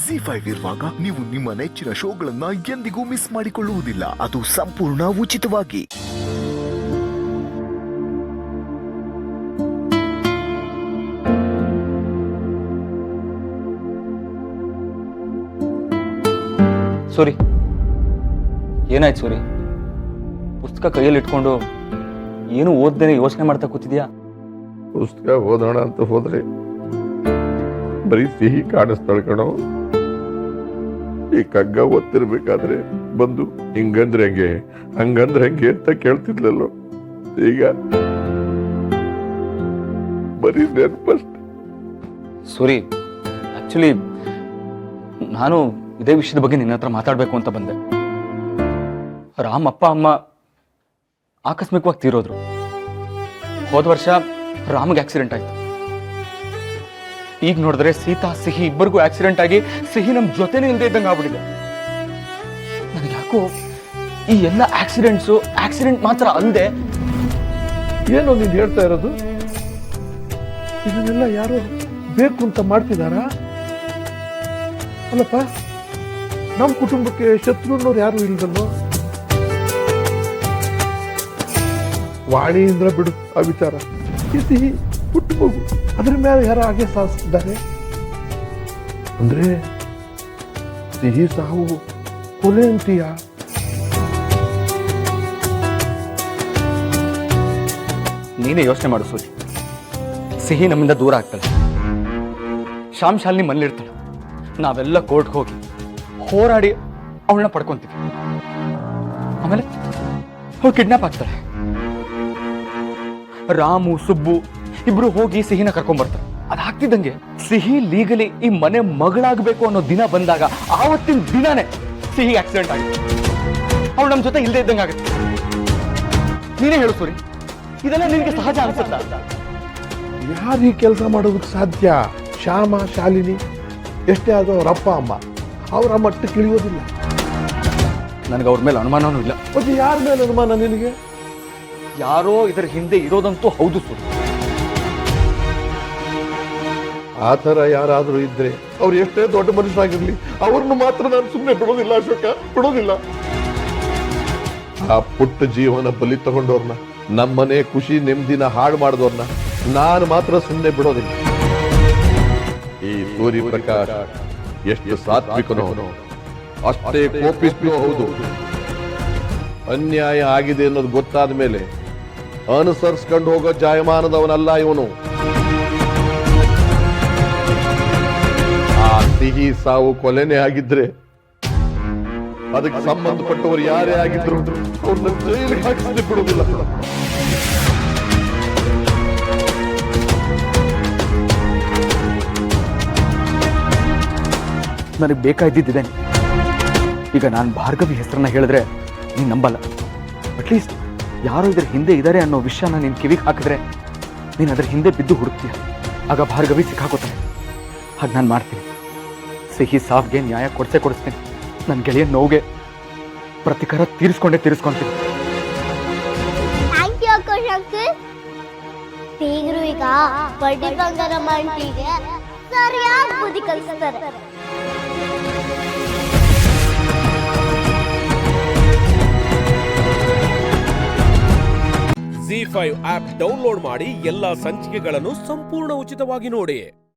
ಜಿ5 ಇರುವಾಗ ನೀವು ನಿಮ್ಮ ನೆಚ್ಚಿನ ಶೋಗಳನ್ನ ಎಂದಿಗೂ ಮಿಸ್ ಮಾಡಿಕೊಳ್ಳುವುದಿಲ್ಲ. ಅದು ಸಂಪೂರ್ಣ ಉಚಿತವಾಗಿ. ಸೂರಿ, ಏನಾಯ್ತು ಸೂರಿ? ಪುಸ್ತಕ ಕೈಯಲ್ಲಿ ಇಟ್ಕೊಂಡು ಏನು ಓದ್ದೇನೆ ಯೋಚನೆ ಮಾಡ್ತಾ ಕೂತಿದ್ಯಾ? ಪುಸ್ತಕ ಓದೋಣ ಅಂತ ಹೋದ್ರೆ ಬರೀ ಸಿಹಿ ಕಾಣಿಸ್ತಾಳೆ ಕಣೋ. ಈ ಕಗ್ಗ ಓದ್ತಿರ್ಬೇಕಾದ್ರೆ ಬಂದು ಹಿಂಗಂದ್ರೆ ಹೆಂಗೆ ಹಂಗಂದ್ರೆ ಹೆಂಗೆ ಅಂತ ಕೇಳ್ತಿದ್ಲಲ್ಲೋ, ಈಗ ಬರೀ ನೆನಪಷ್ಟೆ. ಸೂರಿ, ಆಕ್ಚುಲಿ ನಾನು ಇದೇ ವಿಷಯದ ಬಗ್ಗೆ ನಿನ್ನ ಹತ್ರ ಮಾತಾಡ್ಬೇಕು ಅಂತ ಬಂದೆ. ರಾಮ್ ಅಪ್ಪ ಅಮ್ಮ ಆಕಸ್ಮಿಕವಾಗಿ ತೀರೋದ್ರು. ಹೋದ ವರ್ಷ ರಾಮ್ಗೆ ಆಕ್ಸಿಡೆಂಟ್ ಆಯ್ತು. ಈಗ ನೋಡಿದ್ರೆ ಸೀತಾ ಸಿಹಿ ಇಬ್ಬರಿಗೂ ಆಕ್ಸಿಡೆಂಟ್ ಆಗಿ ಸಿಹಿ ನಮ್ ಜೊತೆನೇ ಇಲ್ಲದೆ ಇದ್ದಂಗೆ ಆಗ್ಬಿಟ್ಟಿದೆ. ನನಗೆ ಯಾಕೋ ಈ ಎಲ್ಲ ಆಕ್ಸಿಡೆಂಟ್ ಮಾತ್ರ ಅಲ್ಲದೆ ಏನೋ ನೀನ್ ಹೇಳ್ತಾ ಇರೋದು? ಇದನ್ನೆಲ್ಲ ಯಾರು ಬೇಕು ಅಂತ ಮಾಡ್ತಿದಾರಾ? ಅಲ್ಲಪ್ಪ, ನಮ್ಮ ಕುಟುಂಬಕ್ಕೆ ಶತ್ರುನವ್ರು ಯಾರು ಇಲ್ದಲ್ಲೋ. ವಾಣಿಯಿಂದ ಬಿಡು ಆ ವಿಚಾರ. ಈ ಸಿಹಿ ಪುಟ್ಟ ಮಗು, ಅದ್ರ ಮೇಲೆ ಯಾರು ಹಾಗೆ ಸಾಧಿಸಿದ್ದಾರೆ ಅಂದ್ರೆ ಸಿಹಿ ಸಾವು ಕೊಲೆ ಅಂತೀಯ? ನೀನೇ ಯೋಚನೆ ಮಾಡು ಸೂರಿ. ಸಿಹಿ ನಮ್ಮಿಂದ ದೂರ ಆಗ್ತಾಳೆ, ಶಾಮ್ ಶಾಲಿನಿ ಮನೇಲಿರ್ತಾಳೆ. ನಾವೆಲ್ಲ ಕೋರ್ಟ್ಗೆ ಹೋಗಿ ಹೋರಾಡಿ ಅವಳನ್ನ ಪಡ್ಕೊಂತೀವಿ. ಆಮೇಲೆ ಅವಳು ಕಿಡ್ನಾಪ್ ಆಗ್ತಾಳೆ. ರಾಮು ಸುಬ್ಬು ಇಬ್ರು ಹೋಗಿ ಸಿಹಿನ ಕರ್ಕೊಂಡ್ ಬರ್ತಾರೆ. ಅದಾಗ್ತಿದ್ದಂಗೆ ಸಿಹಿ ಲೀಗಲಿ ಈ ಮನೆ ಮಗಳಾಗಬೇಕು ಅನ್ನೋ ದಿನ ಬಂದಾಗ ಆವತ್ತಿನ ದಿನಾನೇ ಸಿಹಿ ಆಕ್ಸಿಡೆಂಟ್ ಆಗುತ್ತೆ. ಅವಳು ನಮ್ಮ ಜೊತೆ ಇಲ್ಲದೆ ಇದ್ದಂಗೆ ಆಗುತ್ತೆ. ನೀನೇ ಹೇಳು ಸೂರಿ, ಇದೆಲ್ಲ ನಿನಗೆ ಸಹಜ ಅನ್ಸುತ್ತಾ? ಯಾರು ಈ ಕೆಲಸ ಮಾಡೋದಕ್ಕೆ ಸಾಧ್ಯ? ಶ್ಯಾಮ ಶಾಲಿನಿ ಎಷ್ಟೇ ಆದರೂ ಅವ್ರ ಅಪ್ಪ ಅಮ್ಮ ಅವರ ಮಟ್ಟಕ್ಕೆ ಇಳಿಯೋದಿಲ್ಲ. ನನಗೆ ಅವ್ರ ಮೇಲೆ ಅನುಮಾನನೂ ಇಲ್ಲ. ಮತ್ತೆ ಯಾರ ಮೇಲೆ ಅನುಮಾನ ನಿನಗೆ? ಯಾರೋ ಇದರ ಹಿಂದೆ ಇರೋದಂತೂ ಹೌದು ಸೂರಿ. ಆ ಥರ ಯಾರಾದರೂ ಇದ್ರೆ ಅವ್ರು ಎಷ್ಟೇ ದೊಡ್ಡ ಮನುಷ್ಯರಾಗಿರ್ಲಿ, ಅವ್ರನ್ನು ಮಾತ್ರ ನಾನು ಸುಮ್ಮನೆ ಬಿಡೋದಿಲ್ಲ ಅಶೋಕ, ಬಿಡೋದಿಲ್ಲ. ಆ ಪುಟ್ಟ ಜೀವನ ಬಲಿ ತಗೊಂಡವ್ರನ್ನ, ನಮ್ಮನೆ ಖುಷಿ ನೆಮ್ಮದಿನ ಹಾಳು ಮಾಡಿದವ್ರನ್ನ ನಾನು ಮಾತ್ರ ಸುಮ್ಮನೆ ಬಿಡೋದಿಲ್ಲ. ಈ ಸೂರ್ಯ ಪ್ರಕಾಶ್ ಎಷ್ಟು ಸಾತ್ವಿಕನೋ ಅಷ್ಟೇ ಕೋಪಿಸ್ನೂ ಹೌದು. ಅನ್ಯಾಯ ಆಗಿದೆ ಅನ್ನೋದು ಗೊತ್ತಾದ ಮೇಲೆ ಅನುಸರಿಸ್ಕೊಂಡು ಹೋಗೋ ಜಾಯಮಾನದವನಲ್ಲ ಇವನು. ಆ ಸಿಹಿ ಸಾವು ಕೊಲೆನೇ ಆಗಿದ್ರೆ ಅದಕ್ಕೆ ಸಂಬಂಧಪಟ್ಟವರು ಯಾರೇ ಆಗಿದ್ರು ಅವ್ರನ್ನ ಜೈಲಿಗೆ ಹಾಕಿಸದೆ ಬಿಡೋದಿಲ್ಲ. ನನಗೆ ಬೇಕಾಗಿದ್ದಿದೆ. ಈಗ ನಾನು ಭಾರ್ಗವಿ ಹೆಸರನ್ನ ಹೇಳಿದ್ರೆ ನೀನು ನಂಬಲ್ಲ. ಅಟ್ಲೀಸ್ಟ್ ಯಾರೋ ಇದ್ರ ಹಿಂದೆ ಇದ್ದಾರೆ ಅನ್ನೋ ವಿಷಯನ ನೀನು ಕಿವಿಗೆ ಹಾಕಿದ್ರೆ ನೀನು ಅದ್ರ ಹಿಂದೆ ಬಿದ್ದು ಹುಡುಕ್ತೀಯ. ಆಗ ಭಾರ್ಗವಿ ಸಿಕ್ಕಾಕೋತಾನೆ. ಹಾಗೆ ನಾನು ಮಾಡ್ತೀನಿ. ಸಿಹಿ ಸಾಫ್ಗೆ ನ್ಯಾಯ ಕೊಡಿಸ್ತೀನಿ. ನನ್ನ ಗೆಳೆಯ ನೋವಿಗೆ ಪ್ರತಿಕಾರ ತೀರಿಸ್ಕೊಂತೀನಿ. Thank you uncle. ಬೀಗರು ಈಗ ಬಡ್ಡಿ ಬಂಗಾರ ಮಂಟಿಗೆ ಸರಿಯಾಗಿ ಬುದ್ಧಿ ಕಲಿಸ್ತಾರೆ. ಜಿ5 ಆಪ್ ಡೌನ್ಲೋಡ್ ಮಾಡಿ ಎಲ್ಲಾ ಸಂಚಿಕೆಗಳನ್ನು ಸಂಪೂರ್ಣ ಉಚಿತವಾಗಿ ನೋಡಿ.